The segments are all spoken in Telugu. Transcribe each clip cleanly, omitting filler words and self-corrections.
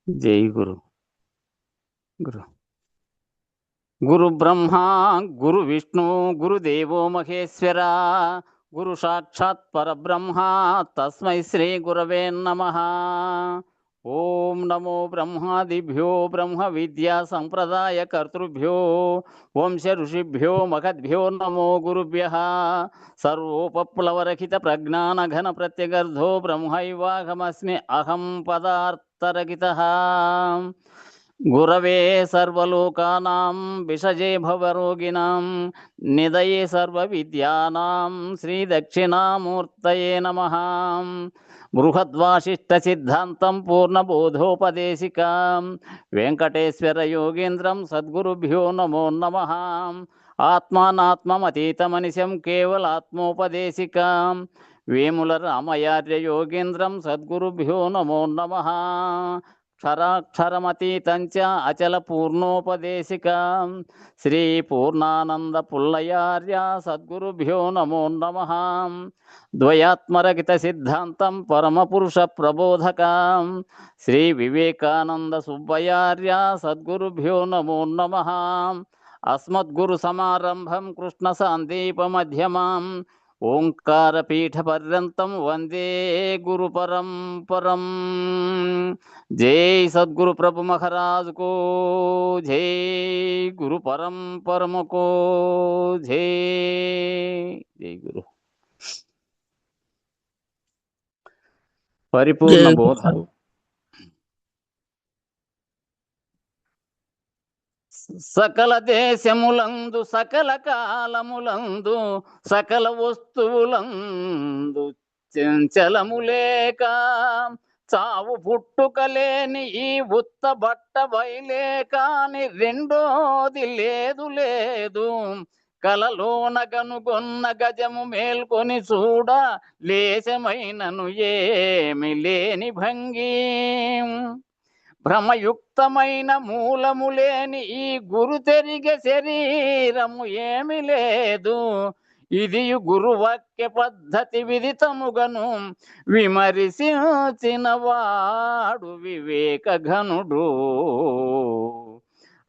జై గురు. గురు గురు బ్రహ్మ గురు విష్ణు గురుదేవో మహేశ్వర గురు సాక్షాత్ పరబ్రహ్మ తస్మై శ్రీ గురవే నమః. ఓం నమో బ్రహ్మాదిభ్యో బ్రహ్మ విద్యా సంప్రదాయ కర్తృభ్యో వంశ ఋషిభ్యో మహద్భ్యో నమో గురుభ్యః. సర్వోపప్లవరహిత ప్రజ్ఞాన ఘన ప్రత్యగర్ధో బ్రహ్మైవాహమస్మి అహం పదార్థరహితః. గురవే సర్వలోకానాం విషజే భవరోగిణాం నిదయే సర్వవిద్యానాం శ్రీ దక్షిణామూర్తయే నమః. బృహద్వాసిష్ట సిద్ధాంతం పూర్ణబోధోపదేశికాం వెంకటేశ్వర యోగేంద్రం సద్గురుభ్యో నమో నమః. ఆత్మానాత్మమతీతమనిశం కేవలాత్మోపదేశికాం వేముల రామయార్య యోగేంద్రం సద్గురుభ్యో నమో నమః. క్షరాక్షరమతీతంచ అచల పూర్ణోపదేశికాం శ్రీ పూర్ణానంద పుల్లయార్య సద్గురుభ్యో నమో నమః. ద్వయాత్మరహిత సిద్ధాంతం పరమపురుష ప్రబోధకాం శ్రీ వివేకానంద సుబ్బయార్య సద్గురుభ్యో నమో నమః. అస్మద్గురు సమారంభం కృష్ణ సాందీపమధ్యమాం ఓంకారపీఠ పర్యంతం వందే గురు పరంపరం. జై సద్గురు ప్రభు మహారాజ్ కో జై. గురు పరంపరమకో జై. జై గురు. పరిపూర్ణ బోధ. సకల దేశములందు సకల కాలములందు సకల వస్తువులందు చంచలములేక చావు పుట్టుకలేని ఈ ఉత్త బట్ట బయలేకాని రెండోది లేదు లేదు. కలలోన గనుగొన్న గజము మేల్కొని చూడ లేశమైనను ఏమి లేని భంగి. భ్రమయుక్తమైన మూలము లేని ఈ గురు తెరిగె శరీరము ఏమి లేదు. ఇది గురువాక్య పద్ధతి విదితముగను విమరిశించిన వాడు వివేక ఘనుడు.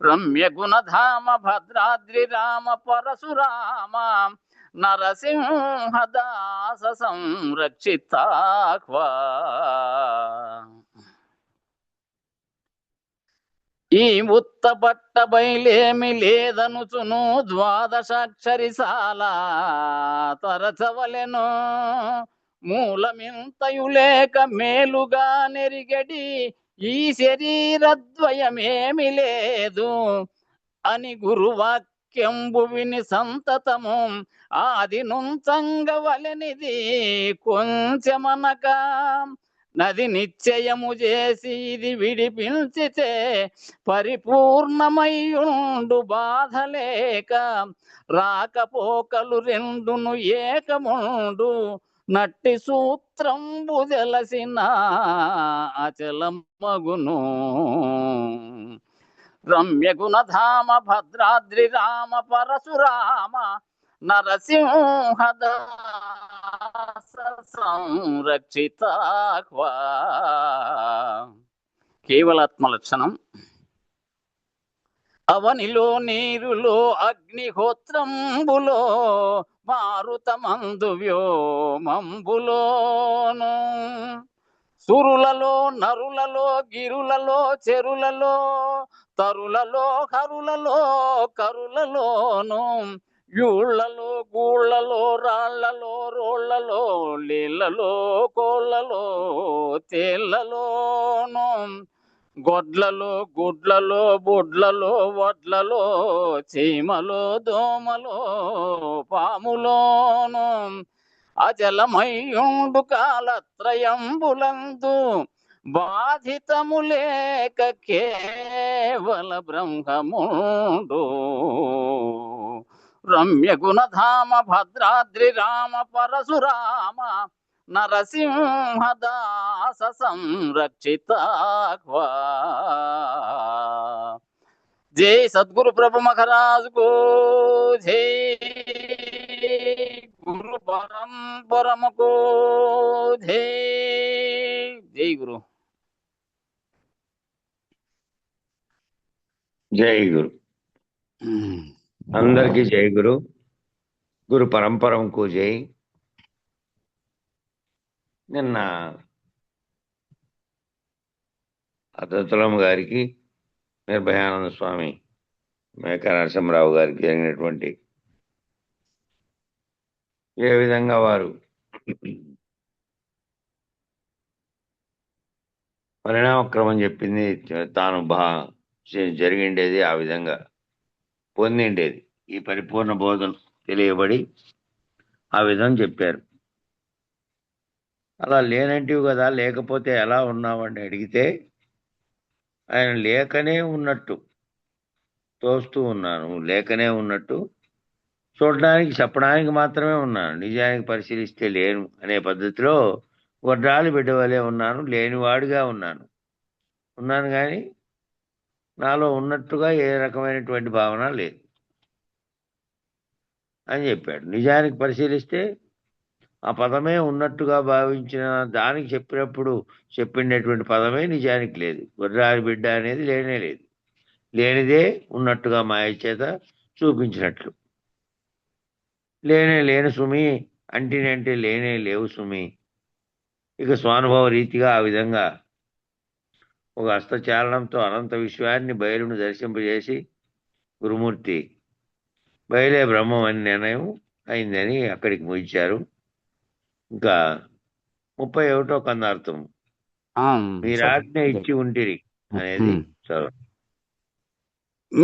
రమ్య గుణధామ భద్రాద్రి రామ పరశురామ నరసింహదాస సంరక్షితాహ్వా. ఈ ఉత్త బట్ట బయలేమి లేదనుచును ద్వాదశాక్షరి సాల తరచవలెను. మూలమింతయు లేక మేలుగా నెరిగడి ఈ శరీరద్వయమేమి లేదు అని గురువాక్యంబు విని సంతతము ఆది నుంచంగవలెనిది కొంచెమనక. నది నిశ్చయము చేసి ఇది విడిపించితే పరిపూర్ణమయ్యుండు బాధలేక. రాకపోకలు రెండును ఏకముండు నట్టి సూత్రంబు జలసిన అచలమగును. రమ్య గుణధామ భద్రాద్రి రామ పరశురామ నరసింహదాస సంరక్షితాహ్వా. కేవలాత్మ లక్షణం. అవనిలో నీరులో అగ్నిహోత్రంబులో మారుతమందు వ్యోమంబులోను సురులలో నరులలో గిరులలో చెరులలో తరులలో హరులలో కరులలోను యూళ్లలో గూళ్లలో రాళ్లలో రోళ్లలో నీళ్లలో కోళ్లలో తేళ్లలోను గొడ్లలో గుడ్లలో బొడ్లలో వడ్లలో చీమలో దోమలో పాములోను అజలమయ్యుండు కాలత్రయంబులందు బాధితము లేక కేవల బ్రహ్మముండు. రమ్య గుణధామ భద్రాద్రి రామ పరశురామ నరసింహదాస సంరక్షితాహ్వా. జై సద్గురు ప్రభు మహారాజ్ కో జై. గురు పరంపరమకో జై. జై గురు. జై గురు. అందరికీ జై గురు. గురు పరంపరంకు జై. నిన్న అద్వైతరామ గారికి, నిర్భయానంద స్వామి, మేక నరసింహరావు గారికి జరిగినటువంటి ఏ విధంగా వారు పరిణామక్రమం చెప్పింది, తాను జరిగిండేది ఆ విధంగా పొందిండేది, ఈ పరిపూర్ణ బోధన తెలియబడి ఆ విధంగా చెప్పారు. అలా లేనంటివి కదా, లేకపోతే ఎలా ఉన్నావని అడిగితే ఆయన లేకనే ఉన్నట్టు తోస్తూ ఉన్నాను, లేకనే ఉన్నట్టు చూడడానికి చెప్పడానికి మాత్రమే ఉన్నాను, నిజానికి పరిశీలిస్తే లేను అనే పద్ధతిలో గొడ్రాలి బిడ్డ వలె ఉన్నాను, లేనివాడుగా ఉన్నాను కానీ నాలో ఉన్నట్టుగా ఏ రకమైనటువంటి భావన లేదు అని చెప్పాడు. నిజానికి పరిశీలిస్తే ఆ పదమే ఉన్నట్టుగా భావించిన దానికి చెప్పినప్పుడు చెప్పిండేటువంటి పదమే నిజానికి లేదు. గొడ్రాలి బిడ్డ అనేది లేనే లేదు, లేనిదే ఉన్నట్టుగా మాయ చేత చూపించినట్లు. లేనే లేను సుమి అంటే లేనే లేవు సుమి. ఇక స్వానుభవ రీతిగా ఆ విధంగా ఒక హస్తచాలనంతో అనంత విశ్వాన్ని బయలును దర్శింపజేసి గురుమూర్తి బయలే బ్రహ్మం అని నిర్ణయం అయిందని అక్కడికి ముగించారు. ఇంకా 31వ కందార్థం మీరాజ్ఞ ఇచ్చి ఉంటిరి అనేది చదువు.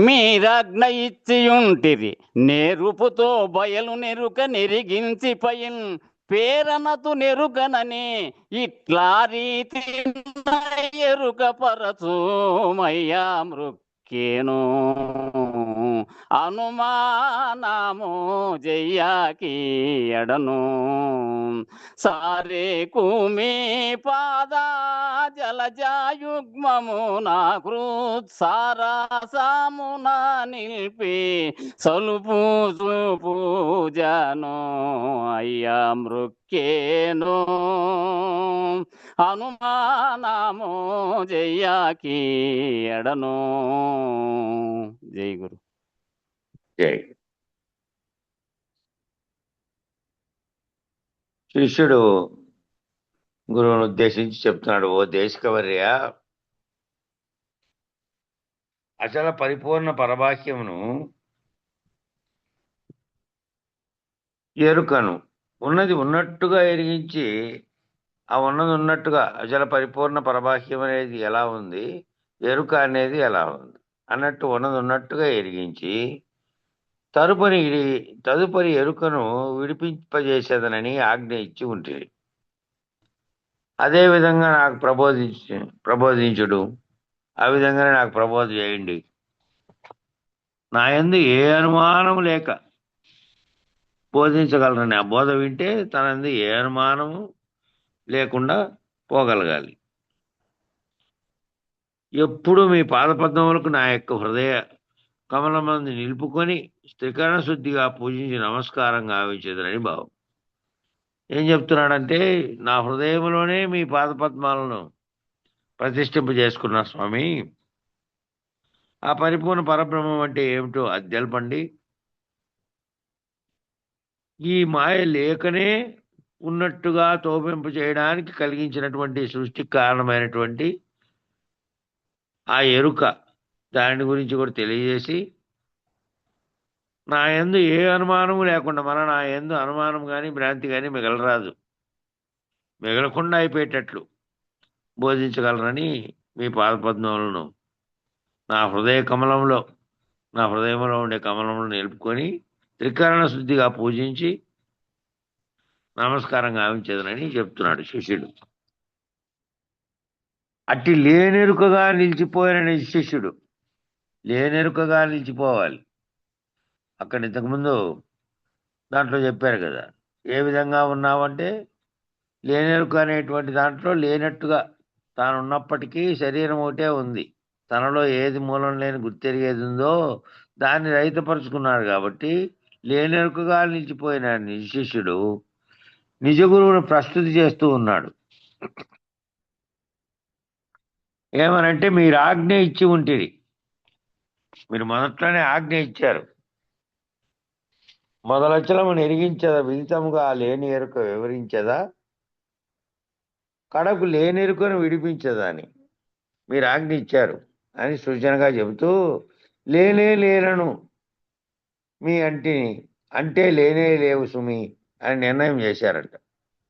మీరాజ్ఞ ఇచ్చియుంటిరి నేరుపుతో బయలు నెరుక నెరిగించి పైన్ పేరనతు నెరుకనని ఇట్లా రీతి ఎరుక పరచుమయ్యా మృక్కేను అనుమానము జయ్యాకి ఎడను సారే కుమి పాదా జలజాయుగ్మము నా కృత్సారాసామున నిలిపి సలుపు పూజను అయ్యా మృక్కేను అనుమానము జయ్యాకి ఎడను. జై గురు. జై. శిష్యుడు గురువును ఉద్దేశించి చెప్తున్నాడు, ఓ దేశికవర్య, అచల పరిపూర్ణ పరభాష్యమును ఎరుకను ఉన్నది ఉన్నట్టుగా ఎరిగించి, ఆ ఉన్నది ఉన్నట్టుగా అచల పరిపూర్ణ పరభాష్యం అనేది ఎలా ఉంది, ఎరుక అనేది ఎలా ఉంది అన్నట్టు ఉన్నది ఉన్నట్టుగా ఎరిగించి తదుపరి ఎరుకను విడిపింపజేసేదనని ఆజ్ఞ ఇచ్చి ఉంటుంది. అదేవిధంగా నాకు ప్రబోధించుడు, ఆ విధంగానే నాకు ప్రబోధ చేయండి. నా యందు ఏ అనుమానం లేక బోధించగలరని ఆ బోధ వింటే తన యందు ఏ అనుమానము లేకుండా పోగలగాలి. ఎప్పుడు మీ పాదపద్మములకు నా యొక్క హృదయ కమలమంది నిలుపుకొని త్రికరణ శుద్ధిగా పూజించి నమస్కారం గావించేదనని భావం. ఏం చెప్తున్నాడంటే, నా హృదయంలోనే మీ పాదపద్మాలను ప్రతిష్ఠింపజేసుకున్న స్వామి, ఆ పరిపూర్ణ పరబ్రహ్మం అంటే ఏమిటో అది తెలపండి. ఈ మాయ లేకనే ఉన్నట్టుగా తోపింపు చేయడానికి కలిగించినటువంటి సృష్టికి కారణమైనటువంటి ఆ ఎరుక, దాని గురించి కూడా తెలియజేసి, నా యందు ఏ అనుమానము లేకుండా, నా యందు అనుమానం కానీ భ్రాంతి కానీ మిగలకుండా అయిపోయేటట్లు బోధించగలరని మీ పాదపద్మములను నా హృదయంలో ఉండే కమలంలో నిలుపుకొని త్రికరణ శుద్ధిగా పూజించి నమస్కారం గావించేదనని చెప్తున్నాడు శిష్యుడు. అట్టి లేనెరుకగా నిలిచిపోయిన శిష్యుడు లేనెరుకగా నిలిచిపోవాలి. అక్కడ ఇంతకుముందు దాంట్లో చెప్పారు కదా, ఏ విధంగా ఉన్నావంటే లేనెరుక అనేటువంటి దాంట్లో లేనట్టుగా తాను ఉన్నప్పటికీ శరీరం ఒకటే ఉంది, తనలో ఏది మూలం లేని గుర్తెరిగేది ఉందో దాన్ని రహితపరుచుకున్నాడు. కాబట్టి లేనెరుకగా నిలిచిపోయిన శిష్యుడు నిజ గురువును ప్రస్తుతి చేస్తూ ఉన్నాడు. ఏమనంటే, మీరు ఆజ్ఞ ఇచ్చి ఉంటిరి, మీరు మొదట్లోనే ఆజ్ఞ ఇచ్చారు. మొదలచలమును ఎరిగించదా, విదితముగా లేని ఎరుక వివరించదా, కడకు లేని ఎరుకను విడిపించదా అని మీరు ఆజ్ఞ ఇచ్చారు అని సూచనగా చెబుతూ, లేనే లేనను మీ అంటిని అంటే లేనే లేవు సుమి అని నిర్ణయం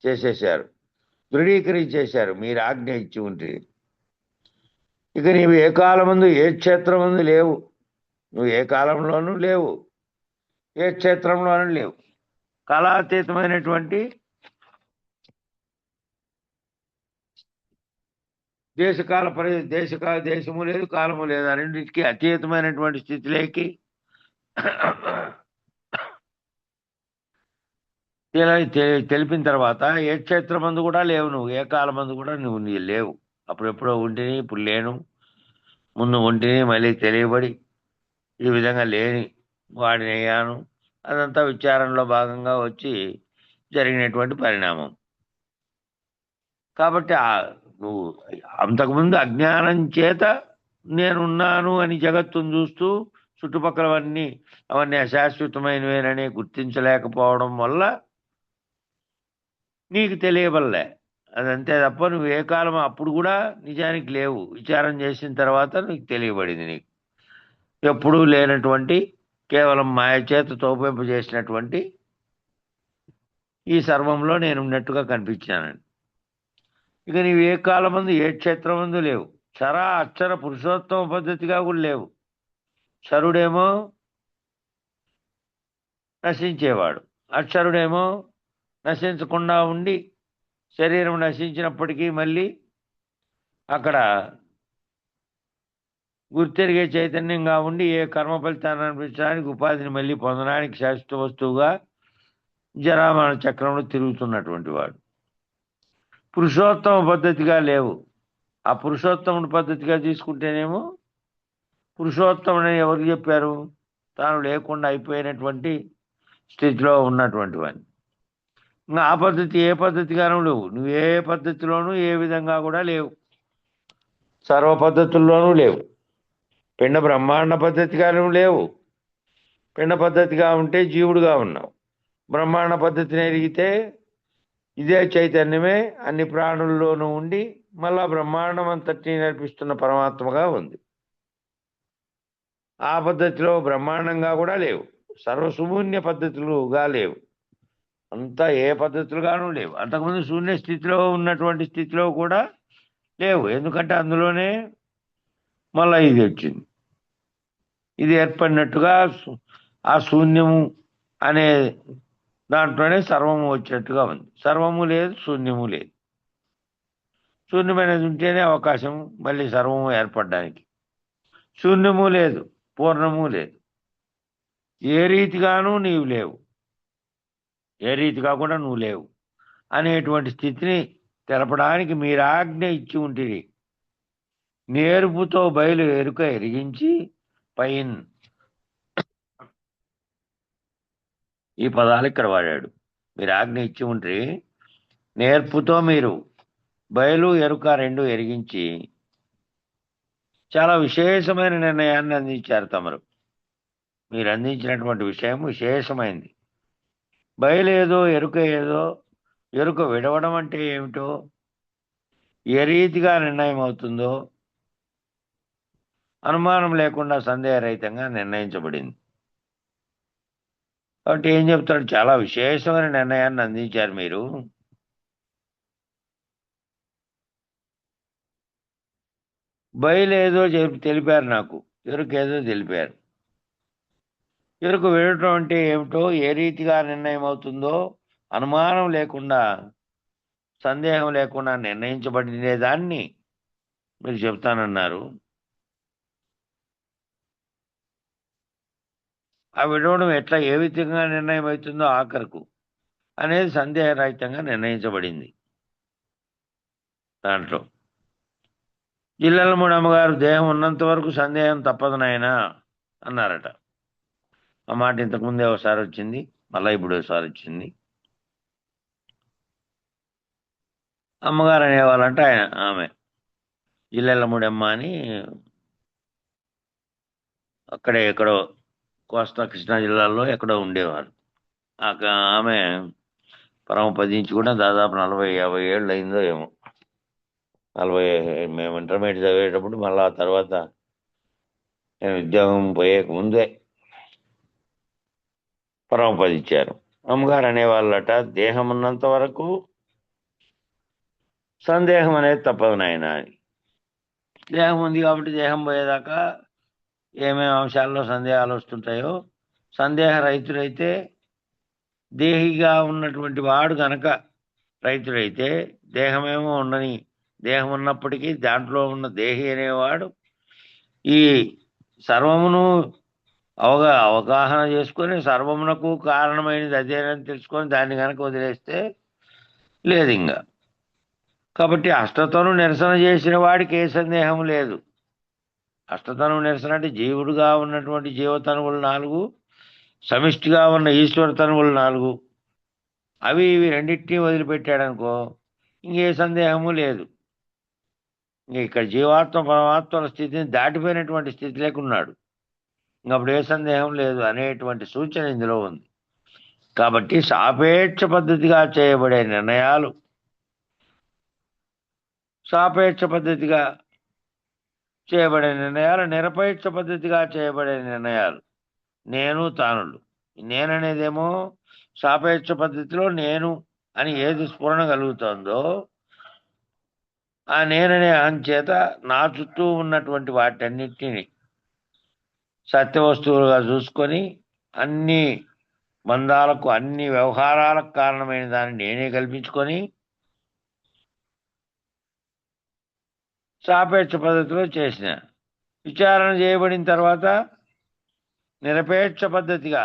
చేసేశారు, దృఢీకరించేశారు మీరు ఆజ్ఞ ఇచ్చి ఉంటే. ఇక నీవు ఏ కాలమందు ఏ క్షేత్రమందు లేవు, నువ్వు ఏ కాలంలోనూ లేవు, ఏ క్షేత్రంలోనూ లేవు. కాలాతీతమైనటువంటి దేశము లేదు, కాలము లేదు, అన్నింటికి అతీతమైనటువంటి స్థితిలోకి తెలిపిన తర్వాత ఏ క్షేత్రమందు కూడా లేవు, నువ్వు ఏ కాలమందు కూడా నీ లేవు. అప్పుడు ఎప్పుడో ఉంటిని, ఇప్పుడు లేను, ముందు ఉంటిని, మళ్ళీ తెలియబడి ఈ విధంగా లేని వాడిని అయ్యాను. అదంతా విచారణలో భాగంగా వచ్చి జరిగినటువంటి పరిణామం. కాబట్టి నువ్వు అంతకుముందు అజ్ఞానం చేత నేనున్నాను అని జగత్తును చూస్తూ అవన్నీ అశాశ్వతమైనవేనని గుర్తించలేకపోవడం వల్ల నీకు తెలియబడలే. అదంతే తప్ప నువ్వు ఏ కాలం అప్పుడు కూడా నిజానికి లేవు. విచారం చేసిన తర్వాత నీకు తెలియబడింది. నీకు ఎప్పుడూ లేనటువంటి కేవలం మాయ చేత తోపింపు చేసినటువంటి ఈ సర్వంలో నేను ఉన్నట్టుగా కనిపించానండి. ఇక నీవు ఏ కాలమందు ఏ క్షేత్రమందు లేవు, అక్షర పురుషోత్తమ పద్ధతిగా కూడా లేవు. క్షరుడేమో నశించేవాడు, అక్షరుడేమో నశించకుండా ఉండి శరీరం నశించినప్పటికీ మళ్ళీ అక్కడ గుర్తెరిగే చైతన్యంగా ఉండి ఏ కర్మ ఫలితాన్ని అనిపించడానికి, ఉపాధిని మళ్ళీ పొందడానికి శాశ్వత వస్తువుగా జరామరణ చక్రంలో తిరుగుతున్నటువంటి వాడు. పురుషోత్తమ పద్ధతిగా లేవు. ఆ పురుషోత్తముడి పద్ధతిగా తీసుకుంటేనేమో పురుషోత్తముడని ఎవరు చెప్పారు? తాను లేకుండా అయిపోయినటువంటి స్థితిలో ఉన్నటువంటి వాడిని. ఇంకా ఆ పద్ధతి ఏ పద్ధతిగానూ లేవు. నువ్వు ఏ పద్ధతిలోనూ ఏ విధంగా కూడా లేవు, సర్వ పద్ధతుల్లోనూ లేవు. పిండ బ్రహ్మాండ పద్ధతిగానూ లేవు. పిండ పద్ధతిగా ఉంటే జీవుడుగా ఉన్నావు. బ్రహ్మాండ పద్ధతిని ఎరిగితే ఇదే చైతన్యమే అన్ని ప్రాణుల్లోనూ ఉండి మళ్ళా బ్రహ్మాండం అంతటినీ నడిపిస్తున్న పరమాత్మగా ఉంది. ఆ పద్ధతిలో బ్రహ్మాండంగా కూడా లేవు. సర్వశూన్య పద్ధతులుగా లేవు. అంతా ఏ పద్ధతులుగానూ లేవు. అంతకుముందు శూన్య స్థితిలో ఉన్నటువంటి స్థితిలో కూడా లేవు. ఎందుకంటే అందులోనే మళ్ళా ఇది వచ్చింది. ఇది ఏర్పడినట్టుగా ఆ శూన్యము అనే దాంట్లోనే సర్వము వచ్చినట్టుగా ఉంది. సర్వము లేదు, శూన్యము లేదు. శూన్యమైనది ఉంటేనే అవకాశం మళ్ళీ సర్వము ఏర్పడడానికి. శూన్యము లేదు, పూర్ణము లేదు. ఏ రీతిగానూ నీవు లేవు, ఏ రీతిగా కూడా నువ్వు లేవు అనేటువంటి స్థితిని తెలపడానికి మీరు ఆజ్ఞ ఇచ్చి ఉంటుంది. నేర్పుతో బయలు ఎరుక ఎరిగించి పైన్, ఈ పదాలు ఇక్కడ వాడాడు. మీరు ఆజ్ఞ ఇచ్చి ఉంటే నేర్పుతో మీరు బయలు ఎరుక రెండు ఎరిగించి చాలా విశేషమైన నిర్ణయాన్ని అందించారు తమరు. మీరు అందించినటువంటి విషయం విశేషమైంది. బయలేదో ఎరుక ఏదో, ఎరుక విడవడం అంటే ఏమిటో, ఏ రీతిగా నిర్ణయం అవుతుందో అనుమానం లేకుండా సందేహరహితంగా నిర్ణయించబడింది. కాబట్టి ఏం చెప్తాడు? చాలా విశేషమైన నిర్ణయాన్ని అందించారు మీరు. బయలేదో తెలిపారు, నాకు ఎరుకేదో తెలిపారు. ఎరుక విడటం అంటే ఏమిటో, ఏ రీతిగా నిర్ణయం అవుతుందో అనుమానం లేకుండా సందేహం లేకుండా నిర్ణయించబడినే దాన్ని మీరు చెప్తానన్నారు. ఆ విడవడం ఎట్లా ఏ విధంగా నిర్ణయం అవుతుందో ఆఖరకు అనేది సందేహరహితంగా నిర్ణయించబడింది. దాంట్లో జిల్లెలమూడి అమ్మగారు దేహం ఉన్నంత వరకు సందేహం తప్పదు నాయనా అన్నారట. ఆ మాట ఇంతకుముందే ఒకసారి వచ్చింది, మళ్ళీ ఇప్పుడు ఒకసారి వచ్చింది. అమ్మగారు అనేవాళ్ళంటే ఆమె జిల్లెలమూడి అమ్మ అని అక్కడే ఎక్కడో కోస్తా కృష్ణా జిల్లాలో ఎక్కడో ఉండేవారు. ఆమె పరమపదించి కూడా దాదాపు 40-50 ఏళ్ళు అయిందో ఏమో. 40 మేము ఇంటర్మీడియట్ చదివేటప్పుడు, మళ్ళీ ఆ తర్వాత నేను ఉద్యోగం పోయేక ముందే పరమపదించారు. అమ్మగారు అనేవాళ్ళట, దేహం ఉన్నంత వరకు సందేహం అనేది తప్పదు నాయన అని. దేహం ఉంది కాబట్టి దేహం పోయేదాకా ఏమేమి అంశాల్లో సందేహాలు వస్తుంటాయో, సందేహ రైతుడైతే, దేహిగా ఉన్నటువంటి వాడు గనక రైతుడైతే, దేహమేమో ఉండని, దేహం ఉన్నప్పటికీ దాంట్లో ఉన్న దేహి అనేవాడు ఈ సర్వమును అవగాహన చేసుకొని, సర్వమునకు కారణమైనది అదేనని తెలుసుకొని దాన్ని గనక వదిలేస్తే లేదు ఇంకా. కాబట్టి అష్టతను నిరసన చేసిన వాడికి ఏ సందేహం లేదు. అష్టతను నిరసన అంటే జీవుడుగా ఉన్నటువంటి జీవతనువులు 4, సమిష్టిగా ఉన్న ఈశ్వర తనువులు 4, అవి ఇవి రెండింటినీ వదిలిపెట్టాడనుకో ఇంకే సందేహము లేదు. ఇంక ఇక్కడ జీవాత్మ పరమాత్మల స్థితిని దాటిపోయినటువంటి స్థితి లేకున్నాడు. ఇంకప్పుడు ఏ సందేహం లేదు అనేటువంటి సూచన ఇందులో ఉంది. కాబట్టి సాపేక్ష పద్ధతిగా చేయబడే నిర్ణయాలు, సాపేక్ష పద్ధతిగా చేయబడే నిర్ణయాలు, నిరపేక్ష పద్ధతిగా చేయబడే నిర్ణయాలు, నేను తానులు. నేననేదేమో సాపేక్ష పద్ధతిలో నేను అని ఏది స్ఫురణ కలుగుతుందో ఆ నేననే అహంచేత నా చుట్టూ ఉన్నటువంటి వాటన్నిటిని సత్యవస్తువులుగా చూసుకొని అన్ని బంధాలకు, అన్ని వ్యవహారాలకు కారణమైన దాన్ని నేనే కల్పించుకొని సాపేక్ష పద్ధతిలో చేసిన విచారణ చేయబడిన తర్వాత నిరపేక్ష పద్ధతిగా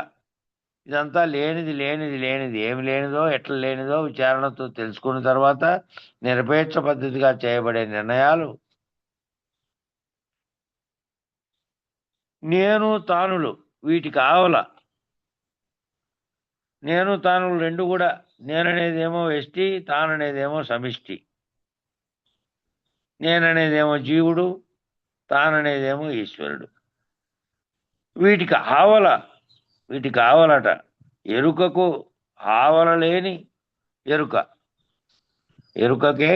ఇదంతా లేనిది లేనిది లేనిది ఏమి లేనిదో ఎట్లా లేనిదో విచారణతో తెలుసుకున్న తర్వాత నిరపేక్ష పద్ధతిగా చేయబడే నిర్ణయాలు నేను తానులు వీటికి ఆవల. నేను తానులు రెండు కూడా, నేననేదేమో వ్యష్టి, తాననేదేమో సమిష్టి. నేననేదేమో జీవుడు, తాననేదేమో ఈశ్వరుడు. వీటికి ఆవలట ఎరుకకు ఆవల లేని ఎరుక, ఎరుకకే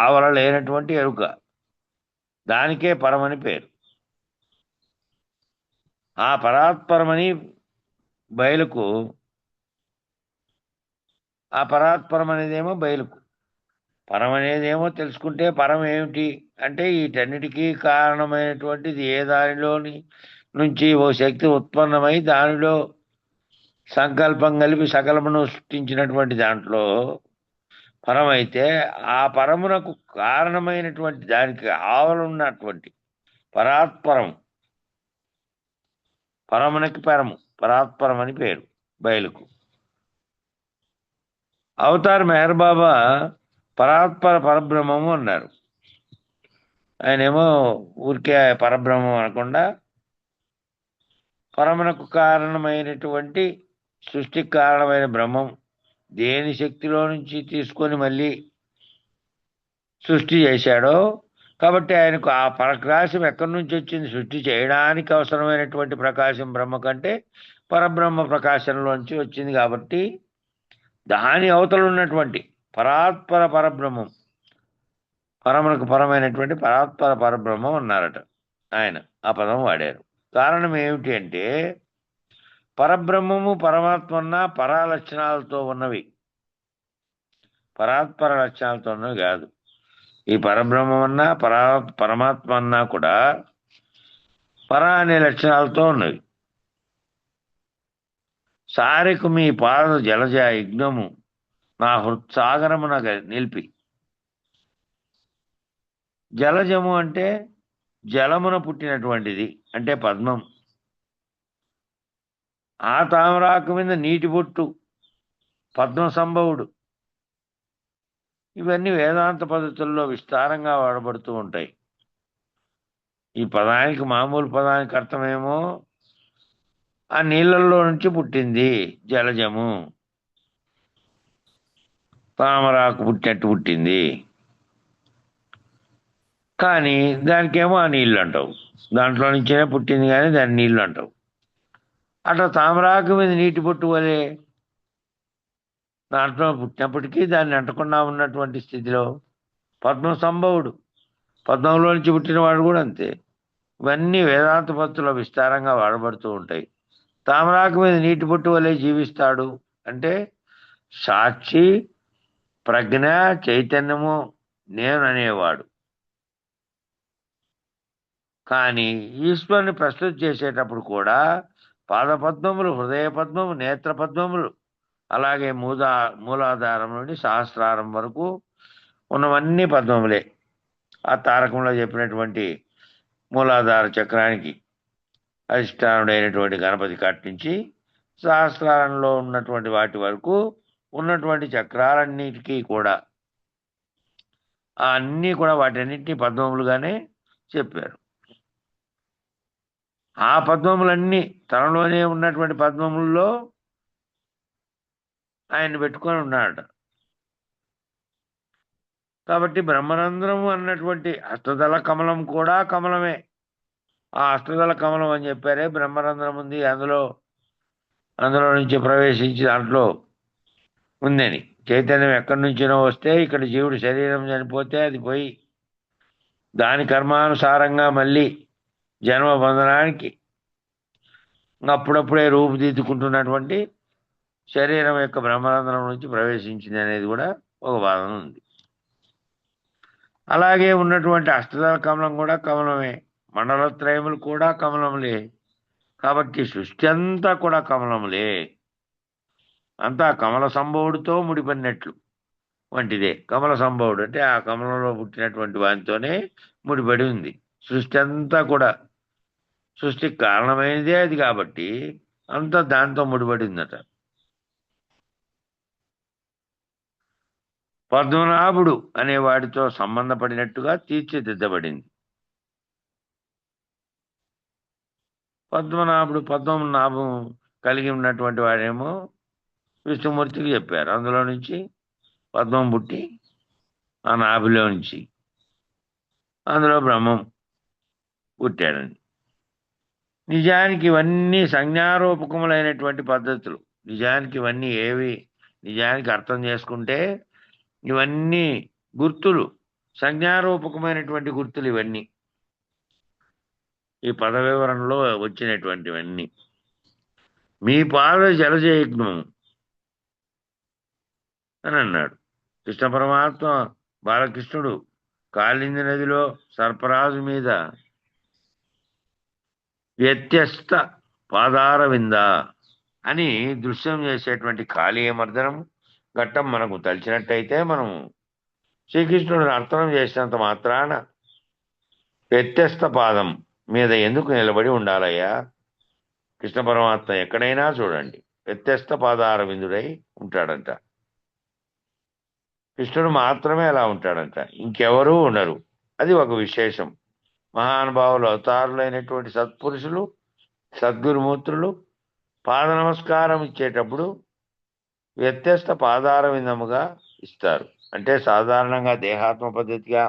ఆవల లేనటువంటి ఎరుక, దానికే పరమని పేరు. ఆ పరాత్పరమని బయలుకు, ఆ పరాత్పరం అనేదేమో బయలుకు, పరం అనేదేమో తెలుసుకుంటే పరం ఏమిటి అంటే వీటన్నిటికీ కారణమైనటువంటిది ఏ దానిలోని నుంచి ఓ శక్తి ఉత్పన్నమై దానిలో సంకల్పం కలిపి సకలమును సృష్టించినటువంటి దాంట్లో పరమైతే, ఆ పరమునకు కారణమైనటువంటి దానికి ఆవలున్నటువంటి పరాత్పరం, పరమునకి పరము, పరాత్పరం అని పేరు బయలుకు. అవతార్ మెహర్ బాబా పరాత్పర పరబ్రహ్మము అన్నారు. ఆయనేమో ఊరికే పరబ్రహ్మం అనకుండా పరమునకు కారణమైనటువంటి, సృష్టికి కారణమైన బ్రహ్మం దేని శక్తిలో నుంచి తీసుకొని మళ్ళీ సృష్టి చేశాడో, కాబట్టి ఆయనకు ఆ ప్రకాశం ఎక్కడి నుంచి వచ్చింది, సృష్టి చేయడానికి అవసరమైనటువంటి ప్రకాశం బ్రహ్మ కంటే పరబ్రహ్మ ప్రకాశంలోంచి వచ్చింది. కాబట్టి దాని అవతల ఉన్నటువంటి పరాత్పర పరబ్రహ్మం, పరమునకు పరమైనటువంటి పరాత్పర పరబ్రహ్మం అన్నారట ఆయన. ఆ పదం వాడారు. కారణం ఏమిటి అంటే పరబ్రహ్మము పరమాత్మన్న పరాలక్షణాలతో ఉన్నవి, పరాత్పర లక్షణాలతో ఉన్నవి కాదు. ఈ పరబ్రహ్మం అన్నా పరమాత్మ అన్నా కూడా పర అనే లక్షణాలతో ఉన్నవి. సారెకు మీ పాద జలజ యజ్ఞము నా హృత్సాగరమున నిలిపి. జలజము అంటే జలమున పుట్టినటువంటిది అంటే పద్మం. ఆ తామరాకు మీద నీటి బొట్టు పద్మ సంభవుడు. ఇవన్నీ వేదాంత పద్ధతుల్లో విస్తారంగా వాడబడుతూ ఉంటాయి. ఈ పదానికి, మామూలు పదానికి అర్థమేమో ఆ నీళ్ళల్లో నుంచి పుట్టింది జలజము, తామరాకు పుట్టినట్టు పుట్టింది. కానీ దానికేమో ఆ నీళ్ళు అంటావు. దాంట్లో నుంచే పుట్టింది కానీ దాన్ని నీళ్లు అంటావు. అట్లా తామరాకు మీద నీటి బొట్టు వలె దాంట్లో పుట్టినప్పటికీ దాన్ని అంటకుండా ఉన్నటువంటి స్థితిలో పద్మ సంభవుడు, పద్మంలో నుంచి పుట్టినవాడు కూడా అంతే. ఇవన్నీ వేదాంత పత్తులో విస్తారంగా వాడబడుతూ ఉంటాయి. తామరాకు మీద నీటి బొట్టు వలె జీవిస్తాడు అంటే సాక్షి, ప్రజ్ఞ, చైతన్యము నేను అనేవాడు. కానీ ఈశ్వరుని ప్రస్తుతి చేసేటప్పుడు కూడా పాదపద్మములు, హృదయ పద్మము, నేత్ర పద్మములు, అలాగే మూలాధారం నుండి సహస్రారం వరకు ఉన్నవన్నీ పద్మములే. ఆ తారకంలో చెప్పినటువంటి మూలాధార చక్రానికి అధిష్టానుడైనటువంటి గణపతి కాటి నుంచి సహస్రారంలో ఉన్నటువంటి వాటి వరకు ఉన్నటువంటి చక్రాలన్నిటికీ కూడా అన్నీ కూడా వాటన్నిటినీ పద్మములుగానే చెప్పారు. ఆ పద్మములన్నీ తనలోనే ఉన్నటువంటి పద్మముల్లో ఆయన పెట్టుకొని ఉన్నాడట. కాబట్టి బ్రహ్మరంధ్రము అన్నటువంటి అష్టదళ కమలం కూడా కమలమే. ఆ అష్టదళ కమలం అని చెప్పారే, బ్రహ్మరంధ్రం ఉంది, అందులో నుంచి ప్రవేశించి దాంట్లో ఉందని. చైతన్యం ఎక్కడి నుంచినో వస్తే ఇక్కడ జీవుడు శరీరం చనిపోతే అది పోయి దాని కర్మానుసారంగా మళ్ళీ జన్మ బంధనానికి అప్పుడప్పుడే రూపుదిద్దుకుంటున్నటువంటి శరీరం యొక్క బ్రహ్మరంధ్రం నుంచి ప్రవేశించింది అనేది కూడా ఒక వాదన ఉంది. అలాగే ఉన్నటువంటి అష్టదళ కమలం కూడా కమలమే, మండలత్రయములు కూడా కమలములే. కాబట్టి సృష్టి అంతా కూడా కమలములే, అంతా కమల సంభవుడితో ముడిపడినట్లు వంటిదే. కమల సంభవుడు అంటే ఆ కమలంలో పుట్టినటువంటి వానితోనే ముడిపడి ఉంది. సృష్టి అంతా కూడా సృష్టికి కారణమైనదే అది కాబట్టి అంతా దాంతో ముడిపడిందట. పద్మనాభుడు అనే వాడితో సంబంధపడినట్టుగా తీర్చిదిద్దబడింది. పద్మనాభుడు పద్మనాభం కలిగి ఉన్నటువంటి వాడేమో విష్ణుమూర్తికి చెప్పారు. అందులో నుంచి పద్మం పుట్టి ఆ నాభిలో నుంచి అందులో బ్రహ్మం పుట్టాడని. నిజానికి ఇవన్నీ సంజ్ఞారూపకములైనటువంటి పద్ధతులు. నిజానికి ఇవన్నీ నిజానికి అర్థం చేసుకుంటే ఇవన్నీ గుర్తులు, సంజ్ఞారూపకమైనటువంటి గుర్తులు ఇవన్నీ. ఈ పద వివరణలో వచ్చినటువంటివన్నీ. మీ పాద జలజయజ్ఞం అని అన్నాడు కృష్ణ పరమాత్మ. బాలకృష్ణుడు కాళింది నదిలో సర్పరాజు మీద వ్యత్యస్త పాదార వింద అని దృశ్యం చేసేటువంటి కాళీయమర్దనం ఘట్టం మనకు తలిచినట్టయితే మనం శ్రీకృష్ణుడు అర్థం చేసినంత మాత్రాన వ్యత్యస్త పాదం మీద ఎందుకు నిలబడి ఉండాలయ్యా? కృష్ణ పరమాత్మ ఎక్కడైనా చూడండి వ్యత్యస్త పాదార విందుడై ఉంటాడంట. కృష్ణుడు మాత్రమే అలా ఉంటాడంట, ఇంకెవరూ ఉండరు. అది ఒక విశేషం. మహానుభావులు, అవతారులైనటువంటి సత్పురుషులు, సద్గురుమూర్తులు పాద నమస్కారం ఇచ్చేటప్పుడు వ్యత్యస్త పాదార విందముగా ఇస్తారు. అంటే సాధారణంగా దేహాత్మ పద్ధతిగా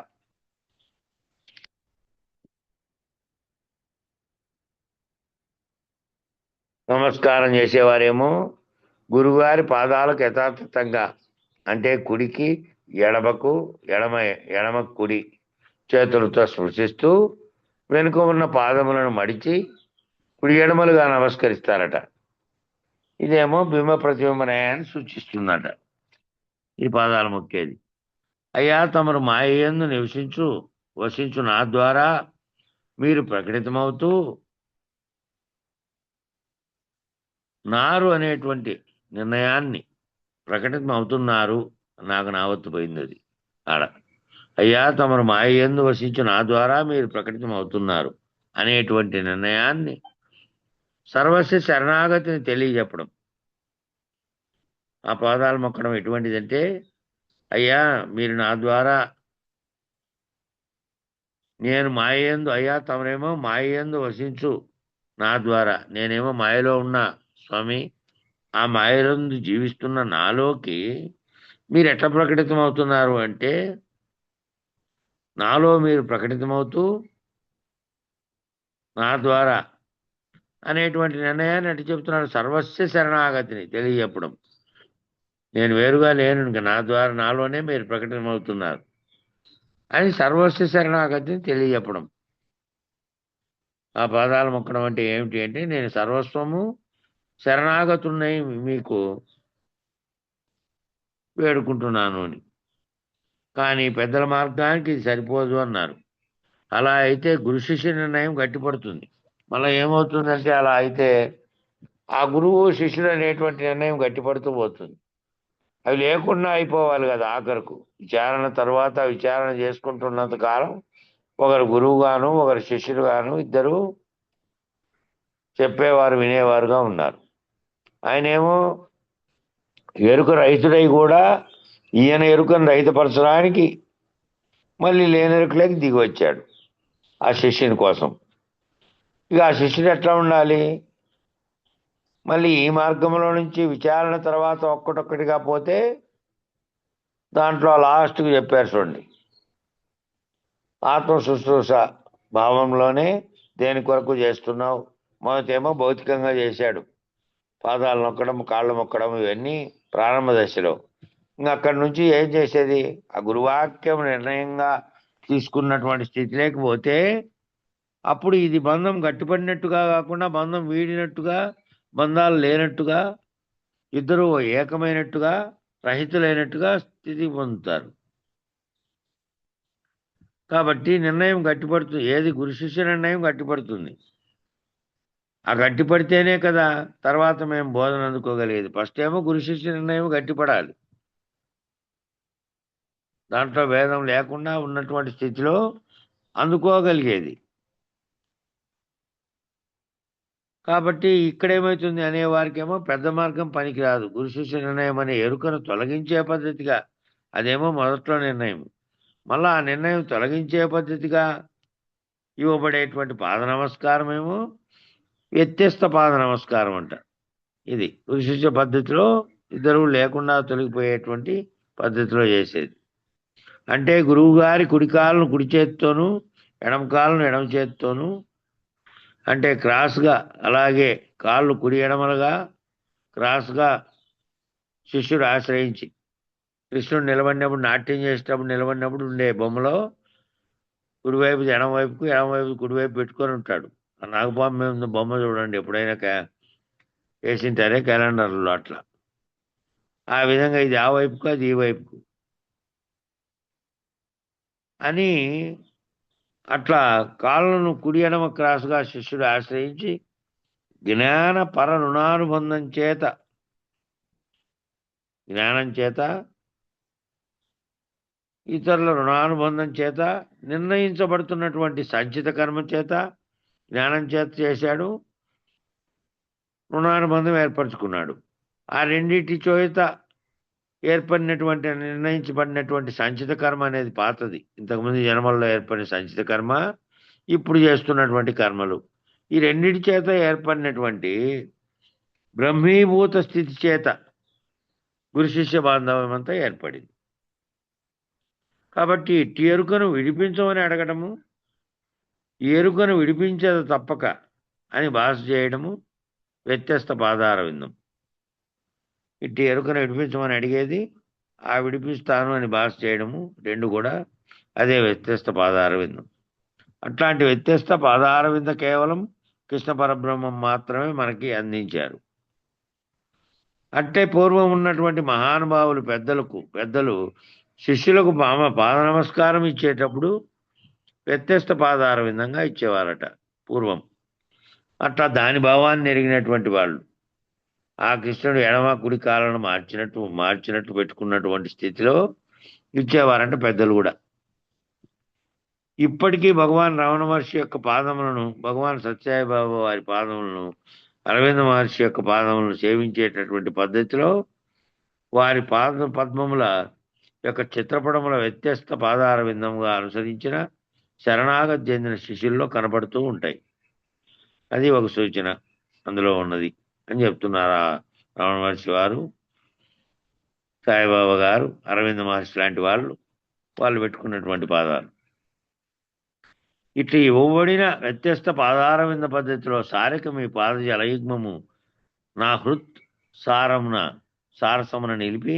నమస్కారం చేసేవారేమో గురుగారి పాదాలకు యథాతథంగా, అంటే కుడికి ఎడమకు, ఎడమ కుడి చేతులతో స్పృశిస్తూ వెనుక ఉన్న పాదములను మడిచి కుడి ఎడమలుగా నమస్కరిస్తారట. ఇదేమో బింబ ప్రతిబింబ న్యాయాన్ని సూచిస్తుందట ఈ పాదాలు మొక్కేది. అయ్యా తమరు మాయందు వసించు నా ద్వారా మీరు ప్రకటితమవుతూ నారు అనేటువంటి నిర్ణయాన్ని ప్రకటితమవుతున్నారు. నాకు నావత్తు పోయింది అది ఆడ. అయ్యా తమరు మాయందు వసించు నా ద్వారా మీరు ప్రకటితమవుతున్నారు అనేటువంటి నిర్ణయాన్ని, సర్వస్వ శరణాగతిని తెలియజెప్పడం. ఆ పాదాలు మొక్కడం ఎటువంటిదంటే, అయ్యా మీరు నా ద్వారా నేను మాయందు, అయ్యా తమరేమో మాయందు వసించు నా ద్వారా, నేనేమో మాయలో ఉన్నా స్వామి, ఆ మాయలందు జీవిస్తున్న నాలోకి మీరు ఎట్లా ప్రకటితమవుతున్నారు అంటే, నాలో మీరు ప్రకటితమవుతూ నా ద్వారా అనేటువంటి నిర్ణయాన్ని అటు చెప్తున్నాడు. సర్వస్వ శరణాగతిని తెలియజెప్పడం. నేను వేరుగా లేను, ఇంకా నా ద్వారా నాలోనే మీరు ప్రకటనమవుతున్నారు అని సర్వస్వ శరణాగతిని తెలియజెప్పడం. ఆ పాదాలు మొక్కడం అంటే ఏమిటి అంటే, నేను సర్వస్వము శరణాగతున్నై మీకు వేడుకుంటున్నాను అని. కానీ పెద్దల మార్గానికి ఇది సరిపోదు అన్నారు. అలా అయితే గురు శిష్య నిర్ణయం గట్టిపడుతుంది. మళ్ళీ ఏమవుతుందంటే, అలా అయితే ఆ గురువు శిష్యుడు అనేటువంటి నిర్ణయం గట్టిపడుతూ పోతుంది. అవి లేకుండా అయిపోవాలి కదా ఆఖరకు. విచారణ తర్వాత విచారణ చేసుకుంటున్నంత కాలం ఒకరు గురువుగాను ఒకరు శిష్యుడుగాను ఇద్దరు చెప్పేవారు వినేవారుగా ఉన్నారు. ఆయనేమో ఎరుక రహితుడై కూడా ఈయన ఎరుకను రహితపరచడానికి మళ్ళీ లేని ఎరుకలోకి దిగి వచ్చాడు ఆ శిష్యుని కోసం. ఇక ఆ శిష్యుడు ఎట్లా ఉండాలి? మళ్ళీ ఈ మార్గంలో నుంచి విచారణ తర్వాత ఒక్కటొక్కటిగా పోతే దాంట్లో లాస్ట్కి చెప్పారు చూడండి, ఆత్మ శుశ్రూష భావంలోనే దేని కొరకు చేస్తున్నావు. మొదటేమో భౌతికంగా చేశాడు, పాదాలు నొక్కడం కాళ్ళు మొక్కడం ఇవన్నీ ప్రారంభ దశలో. ఇంకా అక్కడి నుంచి ఏం చేసేది? ఆ గురువాక్యం నిర్ణయంగా తీసుకున్నటువంటి స్థితిలోకి పోతే అప్పుడు ఇది బంధం గట్టిపడినట్టుగా కాకుండా బంధం వీడినట్టుగా, బంధాలు లేనట్టుగా, ఇద్దరు ఏకమైనట్టుగా, రహితులైనట్టుగా స్థితి పొందుతారు. కాబట్టి నిర్ణయం గట్టిపడుతుంది. ఏది గురు శిష్య నిర్ణయం గట్టిపడుతుంది. ఆ గట్టిపడితేనే కదా తర్వాత మేము బోధన అందుకోగలిగేది. ఫస్ట్ ఏమో గురు శిష్య నిర్ణయం గట్టిపడాలి. దాంట్లో భేదం లేకుండా ఉన్నటువంటి స్థితిలో అందుకోగలిగేది. కాబట్టి ఇక్కడేమవుతుంది అనేవారికేమో పెద్ద మార్గం పనికిరాదు. గురు శిష్య నిర్ణయం అనే ఎరుకను తొలగించే పద్ధతిగా, అదేమో మొదట్లో నిర్ణయం. మళ్ళా ఆ నిర్ణయం తొలగించే పద్ధతిగా ఇవ్వబడేటువంటి పాద నమస్కారం ఏమో వ్యత్యస్త పాద నమస్కారం అంట. ఇది గురు శిష్య పద్ధతిలో ఇద్దరు లేకుండా తొలగిపోయేటువంటి పద్ధతిలో చేసేది. అంటే గురువు గారి కుడి కాళ్ళను కుడి చేత్తోనూ ఎడమ కాళ్ళను ఎడమ చేత్తోనూ, అంటే క్రాస్గా, అలాగే కాళ్ళు కుడి ఎడమలుగా క్రాస్గా శిష్యుడు ఆశ్రయించి, కృష్ణుడు నిలబడినప్పుడు, నాట్యం చేసేటప్పుడు నిలబడినప్పుడు ఉండే బొమ్మలో కుడివైపు ఎడమవైపుకు, ఎడమవైపు కుడివైపు పెట్టుకొని ఉంటాడు. ఆ నాగపాము మీద ఉన్న బొమ్మ చూడండి, ఎప్పుడైనా వేసింటారే క్యాలెండర్లో అట్లా. ఆ విధంగా ఇది ఆ వైపుకు అది ఈ వైపుకు అని అట్లా కాళ్ళను కుడి ఎడమ క్రాస్గా శిష్యుడు ఆశ్రయించి జ్ఞాన పర రుణానుబంధం చేత, జ్ఞానం చేత ఇతరుల రుణానుబంధం చేత నిర్ణయించబడుతున్నటువంటి సంచిత కర్మ చేత, జ్ఞానం చేత చేశాడు, రుణానుబంధం ఏర్పరచుకున్నాడు. ఆ రెండింటి చేత ఏర్పడినటువంటి నిర్ణయించబడినటువంటి సంచిత కర్మ అనేది పాతది. ఇంతకుముందు జన్మల్లో ఏర్పడిన సంచిత కర్మ, ఇప్పుడు చేస్తున్నటువంటి కర్మలు, ఈ రెండింటి చేత ఏర్పడినటువంటి బ్రహ్మీభూత స్థితి చేత గురు శిష్య బాంధవ్యం అంతా ఏర్పడింది. కాబట్టి ఇట్టి ఎరుకను విడిపించమని అడగటము, ఈ ఎరుకను విడిపించేది తప్పక అని భాష చేయడము వ్యత్యస్త పాదార విందం. ఇట్టి ఎరుకను విడిపించమని అడిగేది, ఆ విడిపిస్తాను అని భాష చేయడము, రెండు కూడా అదే వ్యత్యస్త పాదార విందం. అట్లాంటి వ్యత్యస్త పాదార వింద కేవలం కృష్ణ పరబ్రహ్మం మాత్రమే మనకి అందించారు. అంటే పూర్వం ఉన్నటువంటి మహానుభావులు పెద్దలు శిష్యులకు పాద నమస్కారం ఇచ్చేటప్పుడు వ్యత్యస్త పాదార విధంగా ఇచ్చేవారట పూర్వం. అట్లా దాని భావాన్ని ఎరిగినటువంటి వాళ్ళు ఆ కృష్ణుడు ఎడమ కుడి కాళ్ళను మార్చినట్టు పెట్టుకున్నటువంటి స్థితిలో ఇచ్చేవారంట పెద్దలు కూడా. ఇప్పటికీ భగవాన్ రమణ మహర్షి యొక్క పాదములను, భగవాన్ సత్యసాయి బాబా వారి పాదములను, అరవింద మహర్షి యొక్క పాదములను సేవించేటటువంటి పద్ధతిలో వారి పాద పద్మముల యొక్క చిత్రపటముల వ్యత్యస్త పాదార విందముగా అనుసరించిన శరణాగతి చెందిన శిష్యుల్లో కనబడుతూ ఉంటాయి. అది ఒక సూచన అందులో ఉన్నది అని చెప్తున్నారు రమణ మహర్షి వారు, సాయిబాబా గారు, అరవింద మహర్షి లాంటి వాళ్ళు పెట్టుకున్నటువంటి పాదాలు. ఇట్లా ఇవ్వబడిన వ్యత్యస్త పాదారవింద పద్ధతిలో సారిక మీ పాద జలయుగ్మము నా హృత్ సారమున సారసమున నిలిపి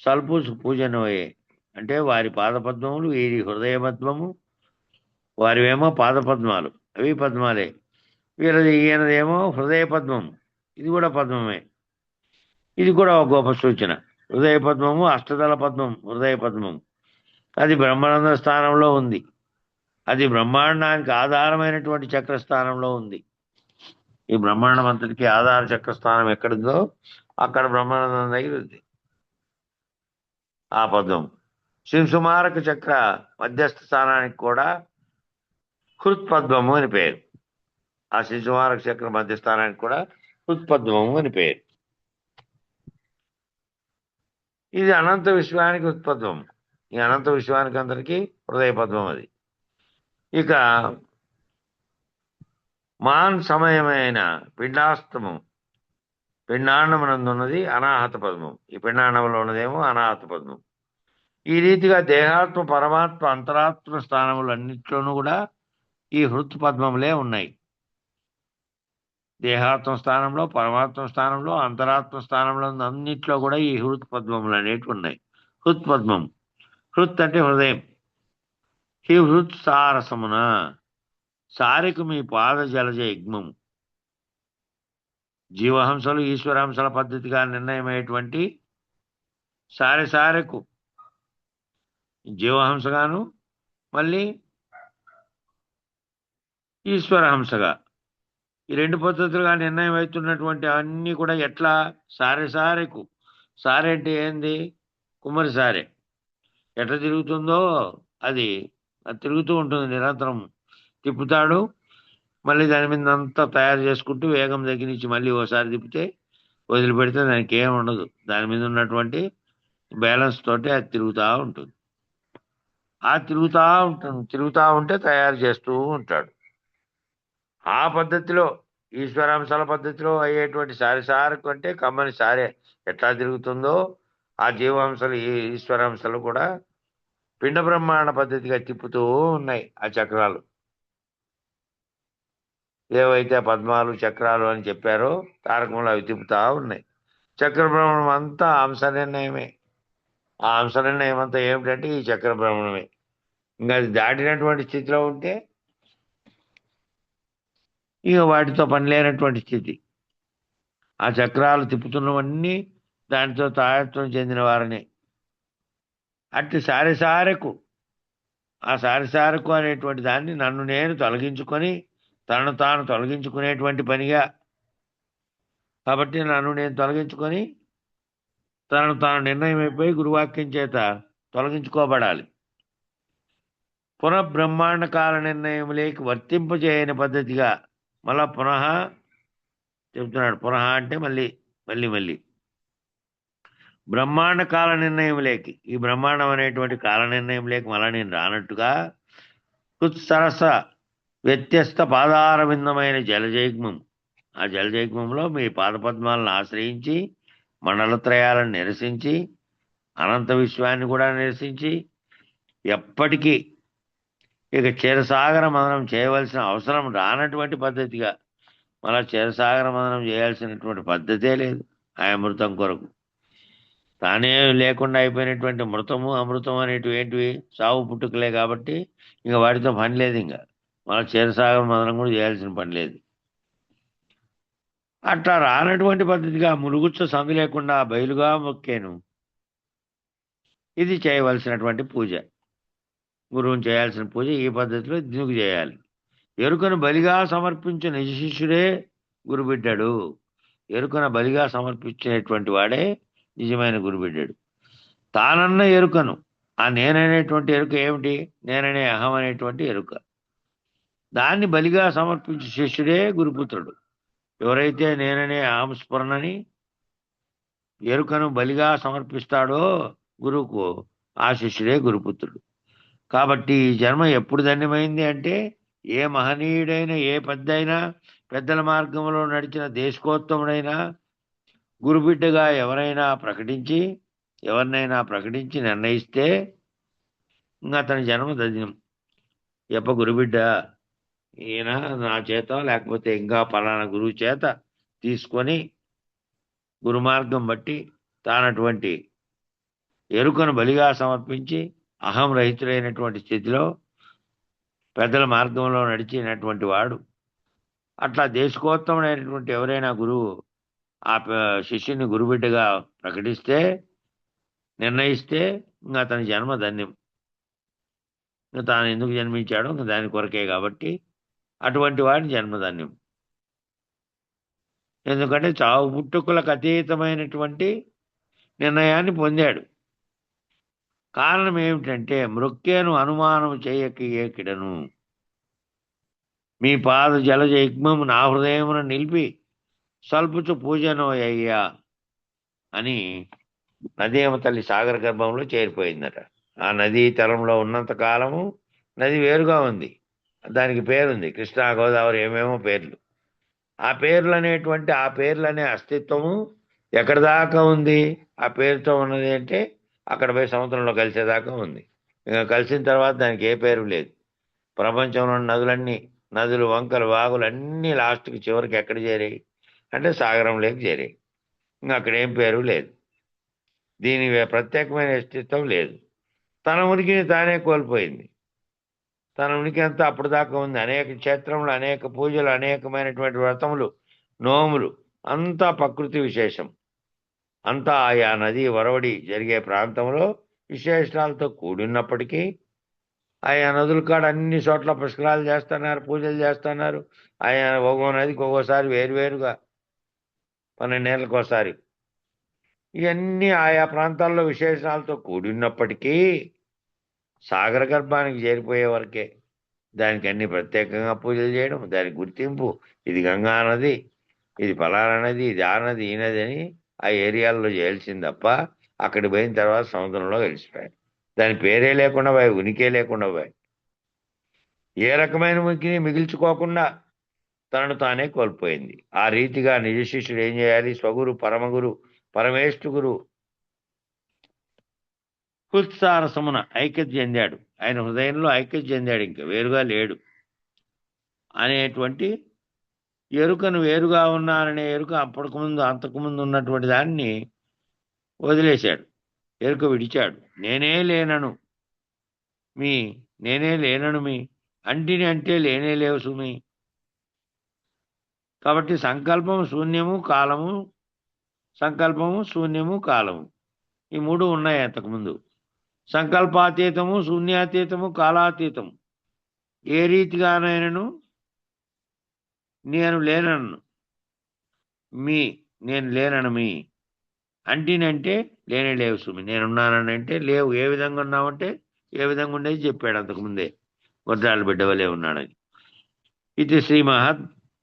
సల్పు పూజనోయే. అంటే వారి పాదపద్మములు వీరి హృదయపద్మము, వారివేమో పాదపద్మాలు, అవి పద్మాలే. వీరిది ఈయనదేమో హృదయ పద్మం, ఇది కూడా పద్మమే. ఇది కూడా ఒక గొప్ప సూచన. హృదయ పద్మము, అష్టదళ పద్మం, హృదయ పద్మం, అది బ్రహ్మానంద స్థానంలో ఉంది. అది బ్రహ్మాండానికి ఆధారమైనటువంటి చక్రస్థానంలో ఉంది. ఈ బ్రహ్మాండం అంతటికి ఆధార చక్రస్థానం ఎక్కడుందో అక్కడ బ్రహ్మానందం దగ్గర ఉంది ఆ పద్మం. శింసుమారక చక్ర మధ్యస్థ స్థానానికి కూడా హృత్పద్మము అని పేరు. ఆ శింసుమారక చక్ర మధ్యస్థానానికి కూడా హృత్పద్మము అని పేరు. ఇది అనంత విశ్వానికి ఉత్పద్మం. ఈ అనంత విశ్వానికి అందరికీ హృదయ పద్మం అది. ఇక మాన్ సమయమైన పిండాస్తము, పిండాండమునందున్నది అనాహత పద్మం. ఈ పిండాండంలో ఉన్నదేమో అనాహత పద్మం. ఈ రీతిగా దేహాత్మ, పరమాత్మ, అంతరాత్మ స్థానములన్నింటిలోనూ కూడా ఈ హృత్ పద్మములే ఉన్నాయి. దేహాత్మ స్థానంలో, పరమాత్మ స్థానంలో, అంతరాత్మ స్థానంలో అన్నిట్లో కూడా ఈ హృత్ పద్మములు అనేటివి ఉన్నాయి. హృత్ పద్మం, హృత్ అంటే హృదయం. ఈ హృత్ సారసమున సారికు మీ పాద జలజ యజ్ఞము. జీవహంసలు ఈశ్వరహంసల పద్ధతిగా నిర్ణయమయ్యేటువంటి సారెకు జీవహంసగాను, మళ్ళీ ఈశ్వరహంసగా, ఈ రెండు పద్ధతులుగా నిర్ణయం అవుతున్నటువంటి అన్నీ కూడా ఎట్లా సారెకు. సారె అంటే ఏంది? కుమ్మరి సారె ఎట్లా తిరుగుతుందో అది తిరుగుతూ ఉంటుంది, నిరంతరం తిప్పుతాడు. మళ్ళీ దాని మీద అంతా తయారు చేసుకుంటూ వేగం తగ్గించి మళ్ళీ ఓసారి తిప్పితే వదిలిపెడితే దానికి ఏం ఉండదు. దాని మీద ఉన్నటువంటి బ్యాలెన్స్ తోటి అది తిరుగుతూ ఉంటుంది. ఆ తిరుగుతూ ఉంటే తయారు చేస్తూ ఉంటాడు. ఆ పద్ధతిలో ఈశ్వరాంశాల పద్ధతిలో అయ్యేటువంటి సారకు అంటే కమ్మని సారే ఎట్లా తిరుగుతుందో ఆ జీవాంశాలు, ఈ ఈశ్వరాంశాలు కూడా పిండ బ్రహ్మాండ పద్ధతిగా తిప్పుతూ ఉన్నాయి. ఆ చక్రాలు ఏవైతే పద్మాలు, చక్రాలు అని చెప్పారో తారకములు అవి తిప్పుతా ఉన్నాయి. చక్ర భ్రమణం అంతా అంశ నిర్ణయమే. ఆ అంశ నిర్ణయం అంతా ఏమిటంటే ఈ చక్ర భ్రమణమే. ఇంకా అది దాటినటువంటి స్థితిలో ఉంటే ఇక వాటితో పని లేనటువంటి స్థితి. ఆ చక్రాలు తిప్పుతున్నవన్నీ దానితో తాయత్వం చెందిన వారనే. అట్టి సారెకు, ఆ సారెకు అనేటువంటి దాన్ని నన్ను నేను తొలగించుకొని తనను తాను తొలగించుకునేటువంటి పనిగా, కాబట్టి నన్ను నేను తొలగించుకొని తనను తాను నిర్ణయం అయిపోయి గురువాక్యం చేత తొలగించుకోబడాలి. పునఃబ్రహ్మాండ కాల నిర్ణయములేకి వర్తింపజేయని పద్ధతిగా మళ్ళా పునః చెప్తున్నాడు. పునః అంటే మళ్ళీ మళ్ళీ మళ్ళీ బ్రహ్మాండ కాల నిర్ణయములేకి, ఈ బ్రహ్మాండం అనేటువంటి కాల నిర్ణయములేకి మళ్ళా నేను రానట్టుగా కుత్సరస వ్యత్యస్త పాదారవిందమైన జలజైగ్మం, ఆ జలజైగ్మంలో మీ పాదపద్మాలను ఆశ్రయించి మండలత్రయాలను నిరసించి అనంత విశ్వాన్ని కూడా నిరసించి ఎప్పటికీ ఇక క్షీరసాగర మదనం చేయవలసిన అవసరం రానటువంటి పద్ధతిగా, మళ్ళా క్షీరసాగర మదనం చేయాల్సినటువంటి పద్ధతే లేదు. ఆ అమృతం కొరకు తానే లేకుండా అయిపోయినటువంటి మృతము, అమృతం అనేటివి ఏంటివి? సావు పుట్టుకలే. కాబట్టి ఇంకా వాటితో పని లేదు. ఇంకా మళ్ళీ క్షీరసాగర మదనం కూడా చేయాల్సిన పని లేదు. అట్లా రానటువంటి పద్ధతిగా మురుగుచ్చ సందు లేకుండా బయలుగా మొక్కాను. ఇది చేయవలసినటువంటి పూజ. గురువుని చేయాల్సిన పూజ ఈ పద్ధతిలో దీనికి చేయాలి. ఎరుకను బలిగా సమర్పించే నిజ శిష్యుడే గురుబిడ్డాడు. ఎరుకను బలిగా సమర్పించేటువంటి వాడే నిజమైన గురుబిడ్డాడు. తానన్న ఎరుకను, ఆ నేననేటువంటి ఎరుక ఏమిటి? నేననే అహం అనేటువంటి ఎరుక. దాన్ని బలిగా సమర్పించే శిష్యుడే గురుపుత్రుడు. ఎవరైతే నేననే అహం స్ఫురణని ఎరుకను బలిగా సమర్పిస్తాడో గురువుకు, ఆ శిష్యుడే గురుపుత్రుడు. కాబట్టి ఈ జన్మ ఎప్పుడు ధన్యమైంది అంటే, ఏ మహనీయుడైనా, ఏ పెద్దల మార్గంలో నడిచిన దేశకోత్తముడైనా గురుబిడ్డగా ఎవరినైనా ప్రకటించి నిర్ణయిస్తే ఇంకా అతని జన్మ ధన్యం. ఎప్ప గురుబిడ్డ ఈయన నా చేత లేకపోతే ఇంకా పలానా గురువు చేత తీసుకొని గురుమార్గం బట్టి తానటువంటి ఎరుకను బలిగా సమర్పించి అహం రహితుడైనటువంటి స్థితిలో పెద్దల మార్గంలో నడిచినటువంటి వాడు. అట్లా దేశకోత్తముడైనటువంటి ఎవరైనా గురువు ఆ శిష్యుని గురుబిడ్డగా ప్రకటిస్తే, నిర్ణయిస్తే, ఇంకా అతని జన్మ ధన్యం. ఇంకా తాను ఎందుకు జన్మించాడో ఇంకా దాని కొరకే కాబట్టి అటువంటి వాడిని జన్మధన్యం. ఎందుకంటే చావు పుట్టుకలకు అతీతమైనటువంటి నిర్ణయాన్ని పొందాడు. కారణం ఏమిటంటే మృక్కేను అనుమానం చేయకిడను, మీ పాద జలజ యజ్ఞము నా హృదయమున నిలిపి సల్పుచు పూజనోయ్యా అని నదీమ తల్లి సాగర గర్భంలో చేరిపోయిందట. ఆ నదీ తలంలో ఉన్నంత కాలము నది వేరుగా ఉంది, దానికి పేరుంది, కృష్ణా గోదావరి ఏమేమో పేర్లు. ఆ పేర్లు అనేటువంటి ఆ పేర్లనే అస్తిత్వము ఎక్కడి దాకా ఉంది? ఆ పేరుతో ఉన్నది అంటే అక్కడ పోయి సముద్రంలో కలిసేదాకా ఉంది. ఇంకా కలిసిన తర్వాత దానికి ఏ పేరు లేదు. ప్రపంచంలో నదులన్నీ, నదులు, వంకలు, వాగులు అన్నీ లాస్ట్కి చివరికి ఎక్కడ చేరాయి అంటే సాగరంలోకి చేరాయి. ఇంకా అక్కడ ఏం పేరు లేదు, దీని ప్రత్యేకమైన అస్తిత్వం లేదు. తన ఉనికిని తానే కోల్పోయింది. తన ఉనికి అంతా అప్పుడు దాకా ఉంది. అనేక క్షేత్రములు, అనేక పూజలు, అనేకమైనటువంటి వ్రతములు, నోములు, అంతా ప్రకృతి విశేషం. అంతా ఆయా నది వరవడి జరిగే ప్రాంతంలో విశేషాలతో కూడినప్పటికీ ఆయా నదుల కాడ అన్ని చోట్ల పుష్కరాలు చేస్తున్నారు, పూజలు చేస్తున్నారు. ఆయా ఒక్కో నదికి ఒక్కోసారి వేరువేరుగా 12 ఏళ్ళకి ఒకసారి. ఇవన్నీ ఆయా ప్రాంతాల్లో విశేషాలతో కూడినప్పటికీ సాగర గర్భానికి చేరిపోయే వరకే. దానికి అన్ని ప్రత్యేకంగా పూజలు చేయడం, దానికి గుర్తింపు, ఇది గంగా నది, ఇది ఫలానా నది, ఇది ఆ నది, ఈ నది అని ఆ ఏరియాల్లో చేయాల్సింది తప్ప అక్కడికి పోయిన తర్వాత సముద్రంలో కలిసిపోయాయి. దాని పేరే లేకుండా పోయి, ఉనికే లేకుండా పోయి, ఏ రకమైన ఉనికిని మిగిల్చుకోకుండా తనను తానే కోల్పోయింది. ఆ రీతిగా నిజ శిష్యుడు ఏం చేయాలి? స్వగురు, పరమగురు, పరమేష్ఠు గురు హృత్సారసమున ఐక్యత చెందాడు. ఆయన హృదయంలో ఐక్యత చెందాడు, ఇంకా వేరుగా లేడు అనేటువంటి ఎరుకను, వేరుగా ఉన్నాననే ఎరుక అంతకుముందు ఉన్నటువంటి దాన్ని వదిలేశాడు, ఎరుక విడిచాడు. నేనే లేనను మీ అంటిని అంటే లేనే లేవు సుమి. కాబట్టి సంకల్పము శూన్యము కాలము ఈ మూడు ఉన్నాయి అంతకుముందు. సంకల్పాతీతము, శూన్యాతీతము, కాలాతీతము. ఏ రీతిగానైనను నేను లేనను మీ అంటినంటే లేనే లేవు సుమి. నేనున్నానని అంటే లేవు. ఏ విధంగా ఉన్నామంటే ఏ విధంగా ఉండేది చెప్పాడు అంతకుముందే, గొడ్రాల బిడ్డ వలె ఉన్నాడని. ఇది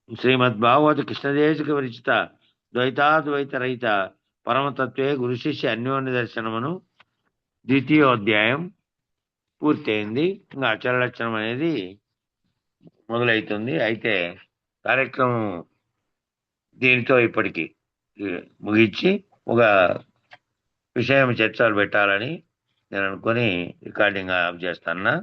శ్రీమద్భాగవత కృష్ణదేశిక విరచిత ద్వైతాద్వైత రహిత పరమతత్వే గురు శిష్య అన్యోన్య దర్శనమును 2వ అధ్యాయం పూర్తయింది. ఇంకా అచల లక్షణం అనేది మొదలవుతుంది. అయితే కార్యక్రమం దీనితో ఇప్పటికి ముగించి ఒక విషయం చర్చలు పెట్టాలని నేను అనుకుని రికార్డింగ్ ఆఫ్ చేస్తాను.